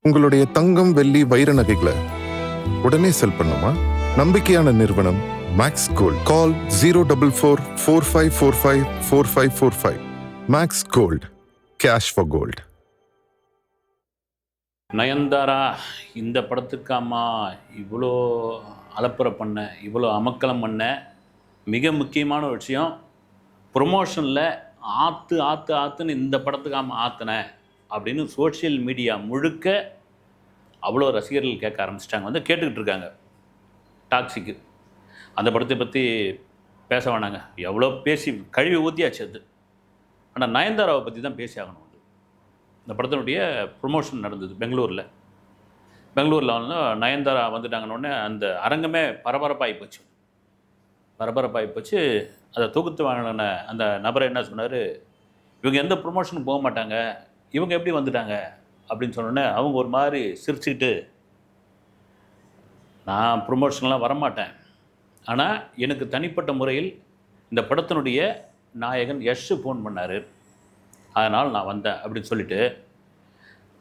உங்களுடைய தங்கம், வெள்ளி, வைர நகைகளை உடனே செல் பண்ணுமா? நம்பிக்கையான நிறுவனம் Max Gold. Call 04445454545. Max Gold, cash for gold. Nayanthara இந்த படத்துக்காமா இவ்வளோ அலப்பறை பண்ண, இவ்வளோ அமக்கலம் பண்ண? மிக முக்கியமான ஒரு விஷயம், ப்ரொமோஷனில் ஆற்றுன்னு இந்த படத்துக்காம ஆற்றினேன் அப்படின்னு சோஷியல் மீடியா முழுக்க அவ்வளோ ரசிகர்கள் கேட்க ஆரம்பிச்சிட்டாங்க, வந்து கேட்டுக்கிட்டு இருக்காங்க. டாக்ஸிக்கு அந்த படத்தை பற்றி பேச வேணாங்க, எவ்வளோ பேசி கழுவி ஊற்றியாச்சு அது. ஆனால் நயன்தாராவை பற்றி தான் பேசி ஆகணும். இந்த படத்தினுடைய ப்ரொமோஷன் நடந்தது பெங்களூரில் வந்து நயன்தாரா வந்துட்டாங்கன்னொடனே அந்த அரங்கமே பரபரப்பாகி போச்சு. அதை தொகுத்து வாங்கின அந்த நபரை என்ன சொன்னார், இவங்க எந்த ப்ரொமோஷனும் போக மாட்டாங்க, இவங்க எப்படி வந்துட்டாங்க அப்படின்னு சொன்னோன்னே அவங்க ஒரு மாதிரி சிரிச்சுக்கிட்டு, நான் ப்ரொமோஷன்லாம் வரமாட்டேன், ஆனால் எனக்கு தனிப்பட்ட முறையில் இந்த படத்தினுடைய நாயகன் யஷ் ஃபோன் பண்ணார், அதனால் நான் வந்தேன் அப்படின்னு சொல்லிட்டு,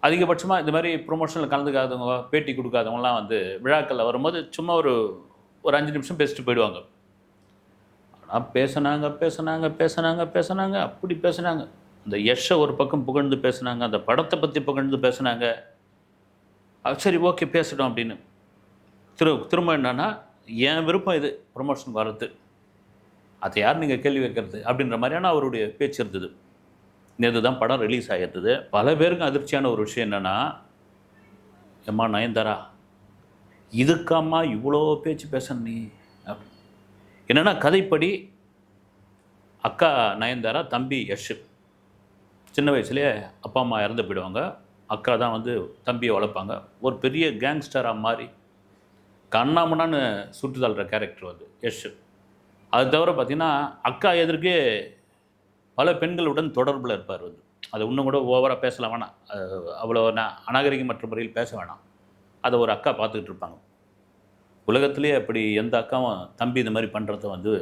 அதிகபட்சமாக இந்த மாதிரி ப்ரொமோஷனில் கலந்துக்காதவங்க, பேட்டி கொடுக்காதவங்கலாம் வந்து விழாக்களில் வரும்போது சும்மா ஒரு 5 நிமிஷம் பேசிட்டு போயிடுவாங்க. ஆனால் பேசினாங்க, அப்படி பேசினாங்க. இந்த யஷ்ஷை ஒரு பக்கம் புகழ்ந்து பேசினாங்க, அந்த படத்தை பற்றி புகழ்ந்து பேசினாங்க. சரி, ஓகே, பேசிட்டோம் அப்படின்னு. திரும்ப என்னன்னா, என் விருப்பம் இது ப்ரொமோஷன் வர்றது, அதை யார் நீங்கள் கேள்வி வைக்கிறது அப்படின்ற மாதிரியான அவருடைய பேச்சு இருந்தது. நேற்று தான் படம் ரிலீஸ் ஆகிருந்தது. பல பேருக்கு அதிர்ச்சியான ஒரு விஷயம் என்னென்னா, ஏம்மா நயன்தாரா, இதுக்காம்மா இவ்வளோ பேச்சு பேசணும் நீ? என்னென்னா, கதைப்படி அக்கா நயன்தாரா, தம்பி யஷ் சின்ன வயசுலேயே அப்பா அம்மா இறந்து போயிடுவாங்க. அக்கா தான் வந்து தம்பியை வளர்ப்பாங்க. ஒரு பெரிய கேங்ஸ்டராக மாறி கண்ணாமண்ணான்னு சுட்டு தள்ளுற கேரக்டர் வந்து யஷ். அது தவிர பார்த்திங்கன்னா, அக்கா எதிர்க்கே பல பெண்களுடன் தொடர்பில் இருப்பார் வந்து. அதை இன்னும் கூட ஓவராக பேசலாம் வேணாம், அவ்வளோ அநாகரிகமற்ற முறையில் பேச வேணாம். அதை ஒரு அக்கா பார்த்துக்கிட்டு இருப்பாங்க. உலகத்துலேயே அப்படி எந்த அக்காவும் தம்பி இந்த மாதிரி பண்ணுறத வந்து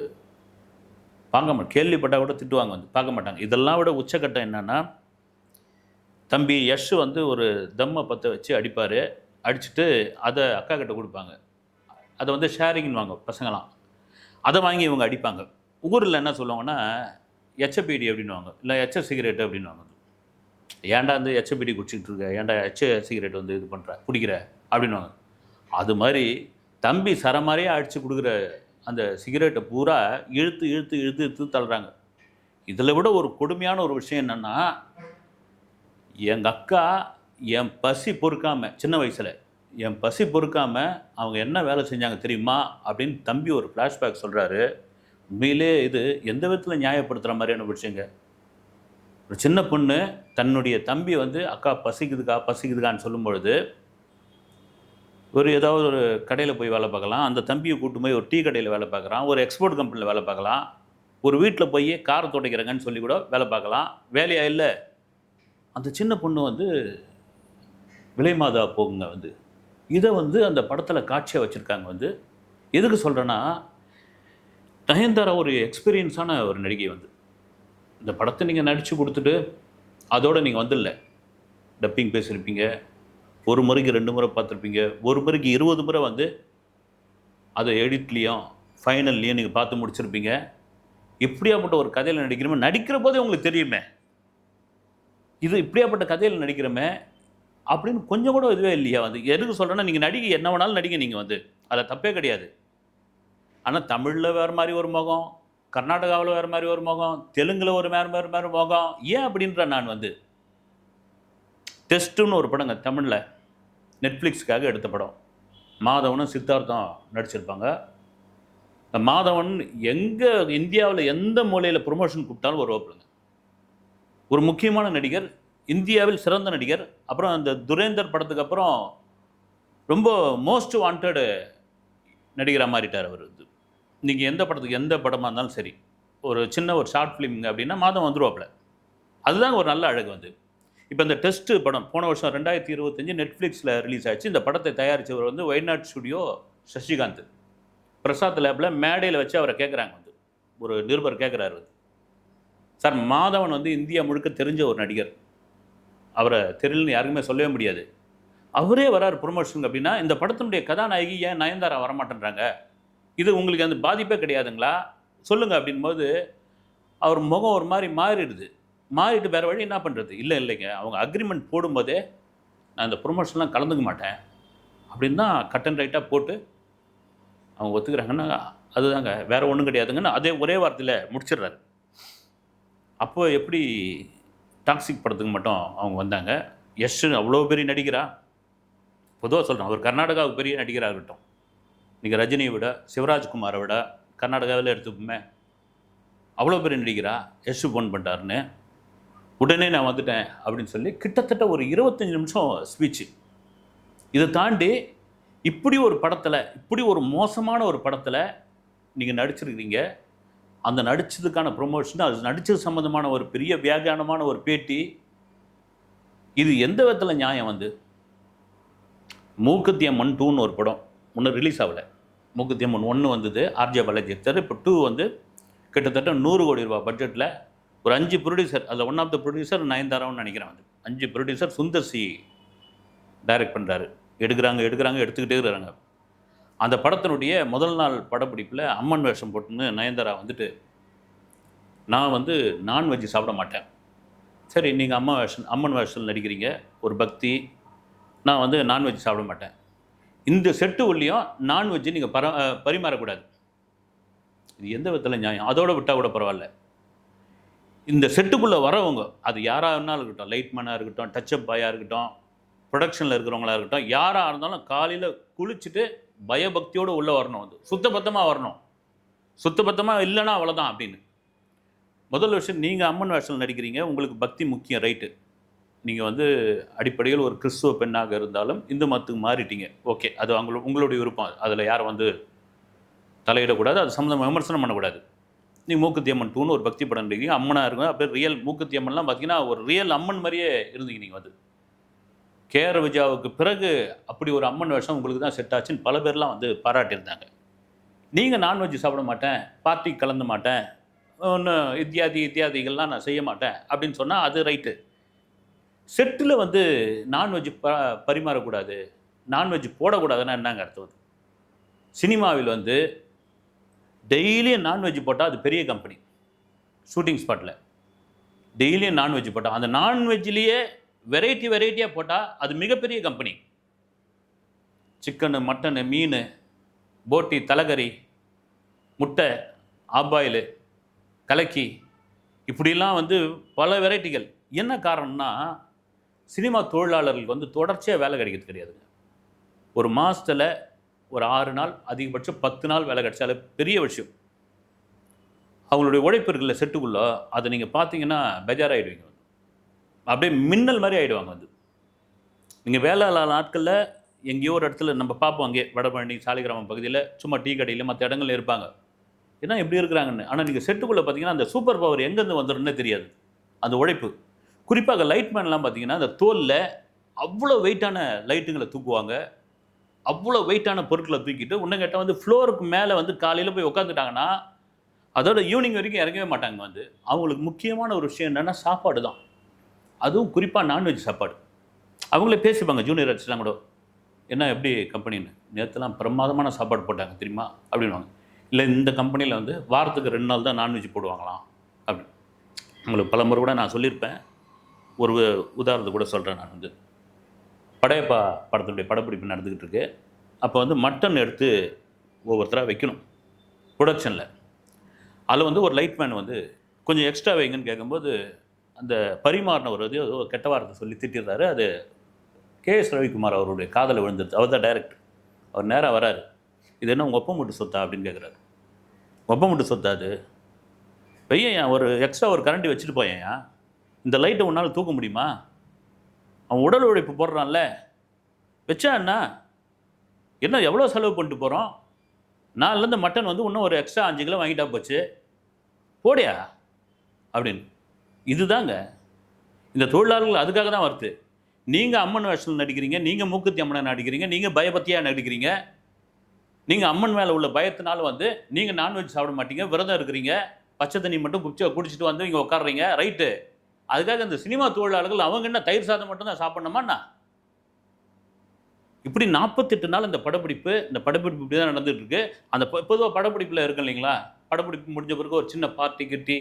கேள்விப்பட்டால் கூட திட்டுவாங்க, வந்து பார்க்க மாட்டாங்க. இதெல்லாம் விட உச்சக்கட்டம் என்னென்னா, தம்பி யஷ் வந்து ஒரு தம்மை பற்ற வச்சு அடிப்பார். அடிச்சுட்டு அதை அக்கா கிட்ட கொடுப்பாங்க. அதை வந்து ஷேரிங்னுவாங்க பசங்களாம். அதை வாங்கி இவங்க அடிப்பாங்க. ஊரில் என்ன சொல்லுவாங்கன்னா, எச்சபீடி அப்படின்வாங்க, இல்லை எச்ச சிகரெட்டு அப்படின்வாங்க. ஏன்டா வந்து எச்சபீடி குடிச்சிக்கிட்டு இருக்க, ஏன்டா எச்ச சிகரெட் வந்து இது பண்ணுற குடிக்கிற அப்படின்வாங்க. அது மாதிரி தம்பி சரமாரியாக அடித்து கொடுக்குற அந்த சிகரெட்டை பூரா இழுத்து தள்ளுறாங்க. இதில் விட ஒரு கொடுமையான ஒரு விஷயம் என்னென்னா, எங்கள் அக்கா என் பசி பொறுக்காமல், சின்ன வயசில் என் பசி பொறுக்காமல் அவங்க என்ன வேலை செஞ்சாங்க தெரியுமா அப்படின்னு தம்பி ஒரு ஃப்ளாஷ்பேக் சொல்கிறாரு. உண்மையிலே இது எந்த விதத்தில் நியாயப்படுத்துகிற மாதிரியான விஷயங்க. ஒரு சின்ன பொண்ணு தன்னுடைய தம்பி வந்து அக்கா பசிக்குதுக்கான்னு சொல்லும்பொழுது, ஏதாவது ஒரு கடையில் போய் வேலை பார்க்கலாம், அந்த தம்பியை கூட்டு போய் ஒரு டீ கடையில் வேலை பார்க்குறான், ஒரு எக்ஸ்போர்ட் கம்பெனியில் வேலை பார்க்கலாம், ஒரு வீட்டில் போய் காரை துடைக்கிறங்கன்னு சொல்லி கூட வேலை பார்க்கலாம். வேலையாக இல்லை, அந்த சின்ன பொண்ணு வந்து விலை மாதா போகுங்க வந்து. இதை வந்து அந்த படத்தில் காட்சியாக வச்சுருக்காங்க. வந்து எதுக்கு சொல்கிறேன்னா, நயன்தாரா ஒரு எக்ஸ்பீரியன்ஸான ஒரு நடிகை வந்து. இந்த படத்தை நீங்கள் நடித்து கொடுத்துட்டு அதோடு நீங்கள் வந்துடல, டப்பிங் பேசியிருப்பீங்க, ஒரு முறைக்கு 2 முறை பார்த்துருப்பீங்க, ஒரு முறைக்கு 20 முறை வந்து அதை எடிட்லேயும் ஃபைனல்லையும் நீங்கள் பார்த்து முடிச்சிருப்பீங்க. இப்படியாப்பட்ட ஒரு கதையில் நடிக்கிறோமே, நடிக்கிற போதே உங்களுக்கு தெரியுமே இது இப்படியாப்பட்ட கதையில் நடிக்கிறோமே அப்படின்னு கொஞ்சம் கூட இதுவே இல்லையா? வந்து எதுக்கு சொல்கிறேன்னா, நீங்கள் நடிகை என்ன வேணாலும் நடிங்க, நீங்கள் வந்து அதில் தப்பே கிடையாது. ஆனால் தமிழில் வேறு மாதிரி ஒரு முகம், கர்நாடகாவில் வேறு மாதிரி ஒரு முகம், தெலுங்கில் ஒரு வேறு முகம். ஏன் அப்படின்ற நான் வந்து டெஸ்ட்டுன்னு ஒரு படங்க தமிழில் நெட்ஃப்ளிக்ஸுக்காக எடுத்த படம். மாதவனும் சித்தார்த்தம் நடிச்சிருப்பாங்க. இந்த மாதவன் எங்கே இந்தியாவில் எந்த மூலையில் ப்ரொமோஷன் கூப்பிட்டாலும் வருவாப்பிடுங்க. ஒரு முக்கியமான நடிகர், இந்தியாவில் சிறந்த நடிகர். அப்புறம் அந்த துரேந்தர் படத்துக்கு அப்புறம் ரொம்ப மோஸ்ட் வாண்டட் நடிகராக மாறிட்டார் அவர். நீங்கள் எந்த படமாக இருந்தாலும் சரி, ஒரு சின்ன ஒரு ஷார்ட் ஃபிலிம்ங்க அப்படின்னா மாதம் வந்துருவாப்புல. அதுதான் ஒரு நல்ல அழகு வந்து. இப்போ இந்த டெஸ்ட்டு படம் போன வருஷம் 2025 நெட்ஃப்ளிக்ஸில் ரிலீஸ் ஆச்சு. இந்த படத்தை தயாரித்தவர் வந்து ஒய்நாட் ஸ்டுடியோ சசிகாந்த். பிரசாத் லேபில் மேடையில் வச்சு அவரை கேட்குறாங்க வந்து, ஒரு நிருபர் கேட்குறாரு வந்து, சார் மாதவன் வந்து இந்தியா முழுக்க தெரிஞ்ச ஒரு நடிகர், அவரை தெரியலன்னு யாருக்குமே சொல்லவே முடியாது, அவரே வராரு ப்ரொமோஷனுக்கு அப்படின்னா இந்த படத்தினுடைய கதாநாயகி ஏன் நயன்தாரா வரமாட்டேன்றாங்க? இது உங்களுக்கு அந்த பாதிப்பே கிடையாதுங்களா? சொல்லுங்க அப்படின்போது அவர் முகம் ஒரு மாதிரி மாறிடுது. மாறிட்டு வேற வழி என்ன பண்ணுறது? இல்லைங்க அவங்க அக்ரிமெண்ட் போடும்போதே நான் இந்த ப்ரொமோஷன்லாம் கலந்துக்க மாட்டேன் அப்படின்னு தான் கட் அண்ட் ரைட்டாக போட்டு அவங்க ஒத்துக்கிறாங்கன்னா அதுதாங்க, வேற ஒன்றும் கிடையாதுங்கன்னு அதே ஒரே வார்த்தையில் முடிச்சிடுறாரு. அப்போ எப்படி டாக்ஸிக் படத்துக்கு மட்டும் அவங்க வந்தாங்க? யஷ் அவ்வளோ பெரிய நடிகரா? பொதுவாக சொல்கிறேன், அவர் கர்நாடகாவுக்கு பெரிய நடிகராக இருக்கட்டும், நீங்கள் ரஜினியை விட சிவராஜ்குமாரை விட கர்நாடகாவில் எடுத்துப்போமே, அவ்வளோ பெரிய நடிகரா யஷ் ஃபோன் பண்ணிட்டாருன்னு உடனே நான் வந்துட்டேன் அப்படின்னு சொல்லி கிட்டத்தட்ட ஒரு 25 நிமிஷம் ஸ்பீச்சு. இதை தாண்டி இப்படி ஒரு படத்தில், இப்படி ஒரு மோசமான ஒரு படத்தில் நீங்கள் நடிச்சிருக்கிறீங்க. அந்த நடித்ததுக்கான ப்ரொமோஷன், அது நடித்தது சம்மந்தமான ஒரு பெரிய வியாக்கியானமான ஒரு பேட்டி, இது எந்த விதத்தில் நியாயம் வந்து? மூக்குத்தி அம்மன் 2ன்னு ஒரு படம் ஒன்று ரிலீஸ் ஆகலை. மூக்குத்தி அம்மன் 1 வந்தது, ஆர்ஜே பாலாஜி எடுத்தார். இப்போ 2 வந்து கிட்டத்தட்ட 100 கோடி ரூபா பட்ஜெட்டில் ஒரு 5 ப்ரொடியூசர், அதில் ஒன் ஆஃப் த ப்ரொடியூசர் நயன்தாரான்னு நினைக்கிறேன். வந்து 5 ப்ரொடியூசர் சுந்தர் சி டைரக்ட் பண்ணுறாரு. எடுக்கிறாங்க எடுத்துக்கிட்டே இருக்கிறாங்க. அந்த படத்தினுடைய முதல் நாள் படப்பிடிப்பில் அம்மன் வேஷம் போட்டுன்னு நயன்தாரா வந்துட்டு, நான் வந்து நான்வெஜ் சாப்பிட மாட்டேன். சரி, நீங்கள் அம்மன் வேஷத்தில் நடிக்கிறீங்க, ஒரு பக்தி, நான் வந்து நான்வெஜ் சாப்பிட மாட்டேன். இந்த செட்டு உள்ளேயும் நான்வெஜ் நீங்கள் பரிமாறக்கூடாது. இது எந்த விதத்தில் நியாயம்? அதோட விட்டால் கூட பரவாயில்ல. இந்த செட்டுக்குள்ளே வரவங்க, அது யாராக இருந்தாலும் இருக்கட்டும், லைட்மேனாக இருக்கட்டும், டச்சப் பாயாக இருக்கட்டும், ப்ரொடக்ஷனில் இருக்கிறவங்களா இருக்கட்டும், யாராக இருந்தாலும் காலையில் குளிச்சுட்டு பயபக்தியோடு உள்ளே வரணும். வந்து சுத்தபத்தமாக வரணும். சுத்தபத்தமாக இல்லைன்னா அவ்வளோதான் அப்படின்னு. முதல் விஷயம், நீங்கள் அம்மன் வேஷத்தில் நடிக்கிறீங்க, உங்களுக்கு பக்தி முக்கியம், ரைட்டு. நீங்கள் வந்து அடிப்படையில் ஒரு கிறிஸ்துவ பெண்ணாக இருந்தாலும் இந்து மதத்துக்கு மாறிட்டீங்க, ஓகே, அது உங்களுடைய விருப்பம். அதில் யாரும் வந்து தலையிடக்கூடாது, அது சம்மந்தம் விமர்சனம் பண்ணக்கூடாது. நீங்கள் மூக்குத்தி அம்மன் 2ன்னு ஒரு பக்தி படம் நடிக்கிறீங்க, அம்மனாக இருக்கும். அப்படியே ரியல் மூக்குத்தி அம்மன்லாம் பார்த்தீங்கன்னா ஒரு ரியல் அம்மன் மாதிரியே இருந்தீங்க. நீங்கள் வந்து கேஆர் விஜயாவுக்கு பிறகு அப்படி ஒரு அம்மன் வேஷம் உங்களுக்கு தான் செட் ஆச்சுன்னு பல பேர்லாம் வந்து பாராட்டியிருந்தாங்க. நீங்கள் நான்வெஜ் சாப்பிட மாட்டேன், பார்ட்டி கலந்து மாட்டேன், ஒன்று இத்தியாதிகள்லாம் நான் செய்ய மாட்டேன் அப்படின்னு சொன்னால் அது ரைட்டு. செட்டில் வந்து நான்வெஜ் பரிமாறக்கூடாது, நான்வெஜ் போடக்கூடாதுன்னா என்னங்க அர்த்தம்? சினிமாவில் வந்து டெய்லியும் நான்வெஜ் போட்டால் அது பெரிய கம்பெனி. ஷூட்டிங் ஸ்பாட்டில் டெய்லியும் நான்வெஜ் போட்டால், அந்த நான்வெஜ்லேயே வெரைட்டியாக போட்டால் அது மிகப்பெரிய கம்பெனி. சிக்கனு, மட்டனு, மீன், போட்டி, தலைகறி, முட்டை, ஆப்பாயில், கலக்கி, இப்படிலாம் வந்து பல வெரைட்டிகள். என்ன காரணம்னா, சினிமா தொழிலாளர்களுக்கு வந்து தொடர்ச்சியாக வேலை கிடைக்கிறது கிடையாதுங்க. ஒரு மாதத்தில் ஒரு 6 நாள், அதிகபட்சம் 10 நாள் வேலை கிடைச்சாலே பெரிய விஷயம். அவங்களுடைய உழைப்பு இருக்குல்ல செட்டுக்குள்ளே, அதை நீங்கள் பார்த்தீங்கன்னா பெஜாராகிடுவீங்க. வந்து அப்படியே மின்னல் மாதிரி ஆகிடுவாங்க. வந்து நீங்கள் வேலை இல்லாத நாட்களில் எங்கேயோ ஒரு இடத்துல நம்ம பார்ப்போம், அங்கே வடபழனி, சாலிகிராமம் பகுதியில் சும்மா டீ கடையில் மற்ற இடங்களில் இருப்பாங்க. ஏன்னா எப்படி இருக்கிறாங்கன்னு. ஆனால் நீங்கள் செட்டுக்குள்ளே பார்த்தீங்கன்னா அந்த சூப்பர் பவர் எங்கேருந்து வந்துடும்னே தெரியாது. அந்த உழைப்பு, குறிப்பாக லைட்மேன்லாம் பார்த்தீங்கன்னா அந்த தோலில் அவ்வளோ வெயிட்டான லைட்டுங்களை தூக்குவாங்க, அவ்வளோ வெயிட்டான பொருட்களை தூக்கிட்டு இன்னும் கேட்டால் வந்து ஃப்ளோருக்கு மேலே வந்து காலையில் போய் உட்காந்துட்டாங்கன்னா அதோட ஈவினிங் வரைக்கும் இறங்கவே மாட்டாங்க. வந்து அவங்களுக்கு முக்கியமான ஒரு விஷயம் என்னென்னா சாப்பாடு தான். அதுவும் குறிப்பாக நான்வெஜ் சாப்பாடு. அவங்களே பேசிப்பாங்க, ஜூனியர் ஆர்டிஸ்ட்லாம் கூட, என்ன எப்படி கம்பெனின்னு, நேற்றுலாம் பிரமாதமான சாப்பாடு போட்டாங்க தெரியுமா அப்படின்வாங்க. இல்லை, இந்த கம்பெனியில் வந்து வாரத்துக்கு 2 நாள் தான் நான்வெஜ் போடுவாங்களாம் அப்படின்னு. உங்களுக்கு பல முறை கூட நான் சொல்லியிருப்பேன். ஒரு உதாரணத்தை கூட சொல்கிறேன். நான் வந்து படையப்பா படத்தினுடைய படப்பிடிப்பு நடந்துக்கிட்டு இருக்கு. அப்போ வந்து மட்டன் எடுத்து ஒவ்வொருத்தராக வைக்கணும் ப்ரொடக்ஷனில். அதில் வந்து ஒரு லைட்மேன் வந்து கொஞ்சம் எக்ஸ்ட்ரா வைங்கன்னு கேட்கும்போது அந்த பரிமாறினவர் வந்து ஒரு கெட்ட வார்த்தை சொல்லி திட்டிடுறாரு. அது கேஎஸ் ரவிக்குமார் அவருடைய காதலை விழுந்துருச்சு. அவர் தான் டைரக்டர். அவர் நேராக வராரு, இது என்ன உங்கள் ஒப்ப மட்டும் சொத்தா அப்படின்னு கேட்குறாரு. ஒப்ப மட்டும் சொத்தா அது? பையன் ஒரு எக்ஸ்ட்ரா ஒரு கரண்டி வச்சுட்டு போயேன், இந்த லைட்டை உன்னால் தூக்க முடியுமா? அவன் உடல் உழைப்பு போடுறான்ல, வச்சா என்ன எவ்வளோ செலவு பண்ணிட்டு போகிறோம்? நாலுலேருந்து மட்டன் வந்து இன்னும் ஒரு எக்ஸ்ட்ரா 5 கிலோ வாங்கிட்டா போச்சு, போடியா அப்படின்னு. இதுதாங்க இந்த தொழிலாளர்கள் அதுக்காக தான் வருது. நீங்கள் அம்மன் வேஷத்தில் நடிக்கிறீங்க, நீங்கள் மூக்குத்தி அம்மனை நடிக்கிறீங்க, நீங்கள் பயபக்தியாக நடிக்கிறீங்க. நீங்கள் அம்மன் மேலே உள்ள பயத்தினால வந்து நீங்கள் நான்வெஜ் சாப்பிட மாட்டீங்க, விரதம் இருக்கிறீங்க, பச்சை தண்ணி மட்டும் குடிச்சிட்டு வந்து இங்கே உட்காடுறீங்க, ரைட்டு. அதுக்காக இந்த சினிமா தொழிலாளர்கள் அவங்க என்ன தயிர் சாதம் மட்டும்தான் சாப்பிட்ணுமாண்ணா? இப்படி 48 நாள் இந்த படப்பிடிப்பு இப்படி தான் நடந்துட்டு இருக்கு. அந்த பொதுவாக படப்பிடிப்பில் இருக்கு இல்லைங்களா, படப்பிடிப்பு முடிஞ்ச பிறகு ஒரு சின்ன பார்ட்டி கிட்டி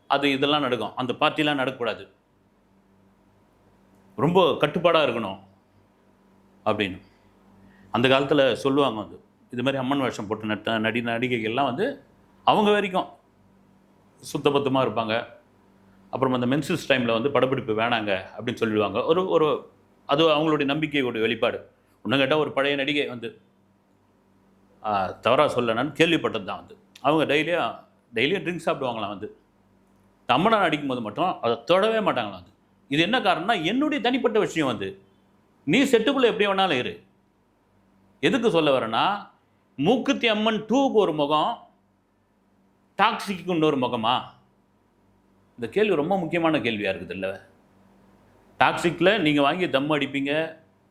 அது இதெல்லாம் நடக்கும். அந்த பார்ட்டிலாம் நடக்கக்கூடாது, ரொம்ப கட்டுப்பாடாக இருக்கணும் அப்படின்னு அந்த காலத்தில் சொல்லுவாங்க. வந்து இது மாதிரி அம்மன் வேஷம் போட்டு நடிகைகள்லாம் வந்து அவங்க வரைக்கும் சுத்தபத்தமாக இருப்பாங்க. அப்புறம் அந்த மென்சஸ் டைமில் வந்து படப்பிடிப்பு வேணாங்க அப்படின்னு சொல்லிடுவாங்க. ஒரு ஒரு அது அவங்களுடைய நம்பிக்கையோட வெளிப்பாடு. இன்னும் கேட்டால் ஒரு பழைய நடிகை வந்து தவறாக சொல்ல நான் கேள்விப்பட்டது தான். வந்து அவங்க டெய்லியும் ட்ரிங்க்ஸ் சாப்பிடுவாங்களாம். வந்து அம்மனா நடிக்கும் போது மட்டும் அதை தொடவே மாட்டாங்களாம். வந்து இது என்ன காரணம்னா, என்னுடைய தனிப்பட்ட விஷயம். வந்து நீ செட்டுக்குள்ளே எப்படி வேணாலும் இரு. எதுக்கு சொல்ல வரேன்னா, மூக்குத்தி அம்மன் 2க்கு ஒரு முகம், டாக்ஸிக்கு இன்னொரு முகமா? இந்த கேள்வி ரொம்ப முக்கியமான கேள்வியாக இருக்குது இல்லை? டாக்ஸிக்கில் நீங்கள் வாங்கி தம் அடிப்பீங்க,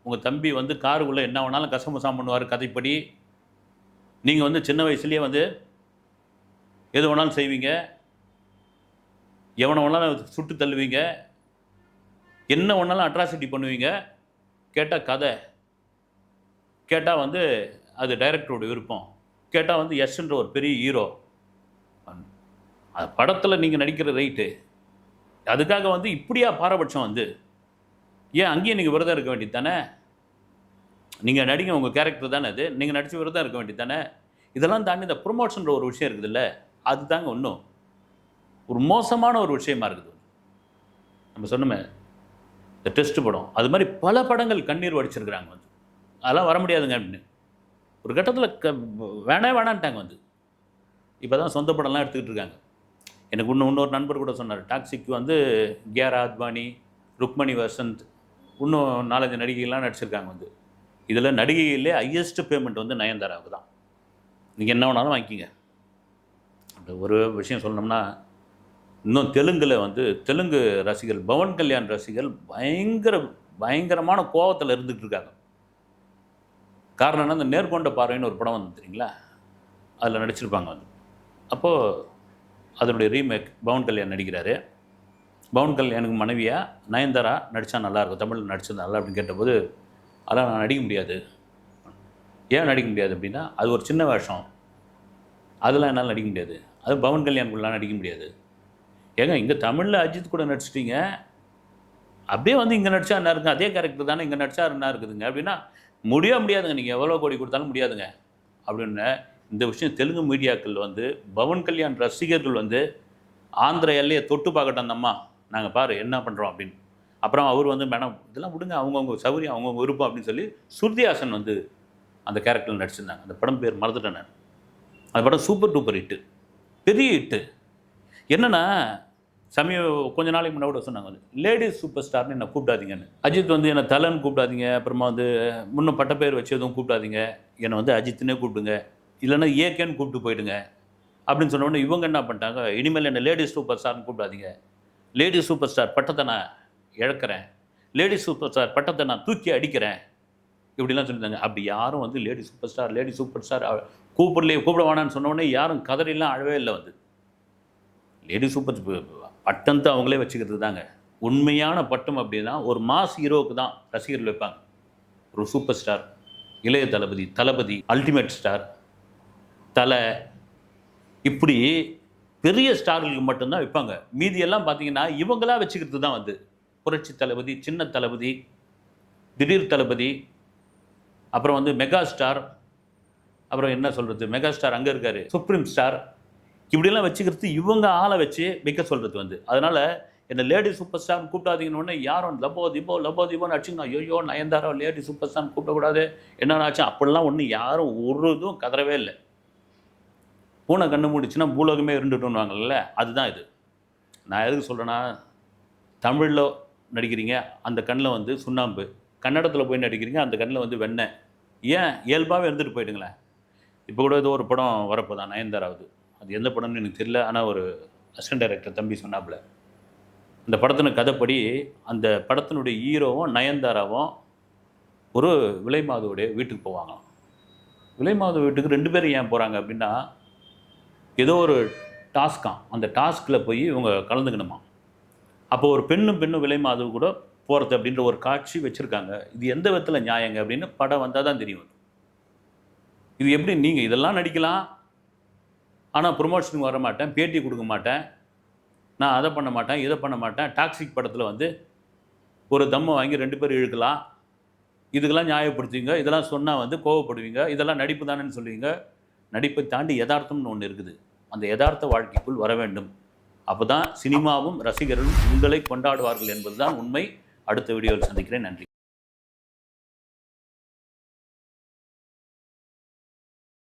உங்கள் தம்பி வந்து காருக்குள்ளே என்ன வேணாலும் கசமுசாம் பண்ணுவார் கதைப்படி. நீங்கள் வந்து சின்ன வயசுலேயே வந்து எது வேணாலும் செய்வீங்க, எவனை வேணாலும் சுட்டு தள்ளுவீங்க, என்ன வேணாலும் அட்ராசிட்டி பண்ணுவீங்க. கேட்டால் கதை, கேட்டால் வந்து அது டைரக்டரோட விருப்பம், கேட்டால் வந்து எஸ்ன்ற ஒரு பெரிய ஹீரோ. அது படத்தில் நீங்கள் நடிக்கிற ரைட்டு, அதுக்காக வந்து இப்படியா பாரபட்சம்? வந்து ஏன் அங்கேயும் நீங்கள் விரதம் இருக்க வேண்டியது தானே? நீங்கள் நடிங்க, உங்கள் கேரக்டர் தானே அது, நீங்கள் நடித்து விரதம் இருக்க வேண்டியது தானே? இதெல்லாம் தாண்டி இந்த ப்ரொமோஷன்ற ஒரு விஷயம் இருக்குதுல்ல, அது தாங்க இன்னும் ஒரு மோசமான ஒரு விஷயமா இருக்குது. நம்ம சொன்னோமே இந்த டெஸ்ட் படம், அது மாதிரி பல படங்கள் கண்ணீர் வடிச்சிருக்கிறாங்க. வந்து அதெல்லாம் வர முடியாதுங்க அப்படின்னு ஒரு கட்டத்தில் வேணான்ட்டாங்க. வந்து இப்போ தான் சொந்த படம்லாம் எடுத்துக்கிட்டு இருக்காங்க. எனக்கு இன்னொரு நண்பர் கூட சொன்னார், டாக்ஸிக்கு வந்து கியாரா அத்வானி, ருக்மணி வசந்த், இன்னும் 4-5 நடிகைகள்லாம் நடிச்சிருக்காங்க. வந்து இதில் நடிகையிலே ஹையஸ்ட் பேமெண்ட் வந்து நயன்தாராவுக்கு தான். நீங்கள் என்ன வேணாலும் வாங்கிக்கிங்க. அந்த ஒரு விஷயம் சொல்லணும்னா, இன்னும் தெலுங்கு ரசிகர்கள், பவன் கல்யாண் ரசிகர்கள் பயங்கரமான கோபத்தில் இருந்துகிட்டு இருக்காங்க. காரணம் என்ன, இந்த நேர்கொண்ட பார்வைன்னு ஒரு படம் வந்து தெரியுங்களா, அதில் நடிச்சிருப்பாங்க. வந்து அப்போது அதனுடைய ரீமேக் பவன் கல்யாண் நடிக்கிறாரு. பவன் கல்யாணுக்கு மனைவியாக நயன்தாரா நடித்தா நல்லாயிருக்கும், தமிழில் நடிச்சது நல்லா அப்படின்னு கேட்டபோது, அதெல்லாம் நான் நடிக்க முடியாது. ஏன் நடிக்க முடியாது அப்படின்னா, அது ஒரு சின்ன வேஷம், அதெல்லாம் என்னால் நடிக்க முடியாது. அது பவன் கல்யாணுக்குள்ளலாம் நடிக்க முடியாது. ஏங்க இங்கே தமிழில் அஜித் கூட நடிச்சிட்டிங்க, அப்படியே வந்து இங்கே நடித்தா என்ன இருக்குங்க, அதே கேரக்டர் தானே இங்கே நடித்தா என்ன இருக்குதுங்க அப்படின்னா, முடியாதுங்க, நீங்கள் எவ்வளோ கோடி கொடுத்தாலும் முடியாதுங்க அப்படின்னு. இந்த விஷயம் தெலுங்கு மீடியாக்கள் வந்து பவன் கல்யாண் ரசிகர்கள் வந்து ஆந்திர எல்லையை தொட்டு பார்க்கட்டும் அந்த அம்மா, நாங்கள் பாரு என்ன பண்ணுறோம் அப்படின்னு. அப்புறம் அவர் வந்து மேடம் இதெல்லாம் விடுங்க, அவங்கவுங்க சௌகரியம், அவங்கவுங்க விருப்பம் அப்படின்னு சொல்லி ஸ்ருதிஹாசன் வந்து அந்த கேரக்டரில் நடிச்சிருந்தாங்க. அந்த படம் பேர் மறந்துட்டேன் நான். அந்த படம் சூப்பர் டூப்பர் ஹிட்டு, பெரிய ஹிட்டு. என்னென்னா, கொஞ்ச நாளைக்கு முன்னாடி கூட சொன்னாங்க, வந்து லேடிஸ் சூப்பர் ஸ்டார்னு என்னை கூப்பிடாதீங்கன்னு. அஜித் வந்து என்னை தலைன்னு கூப்பிடாதீங்க, அப்புறமா வந்து முன்னும் பட்டப்பேர் வச்சு எதுவும் கூப்பிடாதீங்க, என்னை வந்து அஜித்னே கூப்பிடுங்க, இல்லைன்னா ஏகேன்னு கூப்பிட்டு போயிடுங்க அப்படின்னு சொன்ன உடனே இவங்க என்ன பண்ணிட்டாங்க, இனிமேல் என்ன லேடிஸ் சூப்பர் ஸ்டார்னு கூப்பிடாதீங்க, லேடிஸ் சூப்பர் ஸ்டார் பட்டத்தை நான் இழக்கிறேன், லேடிஸ் சூப்பர் ஸ்டார் பட்டத்தை நான் தூக்கி அடிக்கிறேன் இப்படிலாம் சொல்லியிருந்தாங்க. அப்படி யாரும் வந்து லேடி சூப்பர் ஸ்டார் கூப்பிட வேணான்னு சொன்ன உடனே யாரும் கதறிலாம் அழவே இல்லை. வந்து லேடி சூப்பர் பட்டம் தான் அவங்களே வச்சுக்கிறது தாங்க. உண்மையான பட்டம் அப்படின்னா ஒரு மாஸ் ஹீரோவுக்கு தான் ரசிகர்கள் வைப்பாங்க. ஒரு சூப்பர் ஸ்டார், இளைய தளபதி, அல்டிமேட் ஸ்டார், தலை, இப்படி பெரிய ஸ்டார்களுக்கு மட்டும்தான் வைப்பாங்க. மீதியெல்லாம் பார்த்தீங்கன்னா இவங்களா வச்சுக்கிறது தான். வந்து புரட்சி தளபதி, சின்ன தளபதி, திடீர் தளபதி, அப்புறம் வந்து மெகா ஸ்டார், அப்புறம் என்ன சொல்கிறது, மெகா ஸ்டார் அங்கே இருக்கார், சுப்ரீம் ஸ்டார், இப்படிலாம் வச்சுக்கிறது இவங்க ஆளை வச்சு வைக்க சொல்கிறது. வந்து அதனால் என்ன லேடி சூப்பர் ஸ்டார்னு கூப்பிடாதீங்கன்னு யாரும் லபோ தீபோன்னு அடிச்சிங்கன்னா, ஐயோ நயன்தாரா லேடி சூப்பர் ஸ்டார்னு கூப்பிடக்கூடாது என்ன ஆச்சு, அப்படிலாம் ஒன்றும் யாரும் ஒரு இதுவும் கதறவே இல்லை. பூனை கண்ணு மூடிச்சுன்னா பூலோகமே இருந்துட்டுன்னுவாங்கல்ல, அதுதான் இது. நான் எதுக்கு சொல்கிறேன்னா, தமிழில் நடிக்கிறீங்க அந்த கண்ணில் வந்து சுண்ணாம்பு, கன்னடத்தில் போய் நடிக்கிறீங்க அந்த கண்ணில் வந்து வெண்ணெய், ஏன் இயல்பாகவே இருந்துட்டு போயிடுங்களேன். இப்போ கூட ஏதோ ஒரு படம் வரப்போதான் நயன்தாராவது, அது எந்த படம்னு எனக்கு தெரியல, ஆனால் ஒரு அசிஸ்டன்ட் டைரக்டர் தம்பி சொன்னாப்புல, அந்த படத்தின கதைப்படி அந்த படத்தினுடைய ஹீரோவும் நயன்தாராவும் ஒரு விலைமாதுவோடைய வீட்டுக்கு போவாங்களாம். விலைமாது வீட்டுக்கு 2 பேரும் ஏன் போகிறாங்க அப்படின்னா, ஏதோ ஒரு டாஸ்க்காம், அந்த டாஸ்கில் போய் இவங்க கலந்துக்கணுமா. அப்போ ஒரு பெண்ணும் விலைமாது கூட போகிறது அப்படின்ற ஒரு காட்சி வச்சுருக்காங்க. இது எந்த விதத்தில் நியாயங்க அப்படின்னு படம் வந்தால் தான் தெரியும். இது எப்படி நீங்கள் இதெல்லாம் நடிக்கலாம், ஆனால் ப்ரொமோஷனுக்கு வர மாட்டேன், பேட்டி கொடுக்க மாட்டேன், நான் அதை பண்ண மாட்டேன், இதை பண்ண மாட்டேன். டாக்ஸிக் படத்தில் வந்து ஒரு தம்மை வாங்கி 2 பேர் இழுக்கலாம், இதுக்கெல்லாம் நியாயப்படுத்துவீங்க, இதெல்லாம் சொன்னால் வந்து கோவப்படுவீங்க, இதெல்லாம் நடிப்பு தானேன்னு சொல்லுவீங்க. நடிப்பை தாண்டி யதார்த்தம்னு ஒன்று இருக்குது. அந்த யதார்த்த வாழ்க்கைக்குள் வர வேண்டும். அப்போ தான் சினிமாவும் ரசிகர்களும் உங்களை கொண்டாடுவார்கள் என்பதுதான் உண்மை. அடுத்த வீடியோவில் சந்திக்கிறேன். நன்றி.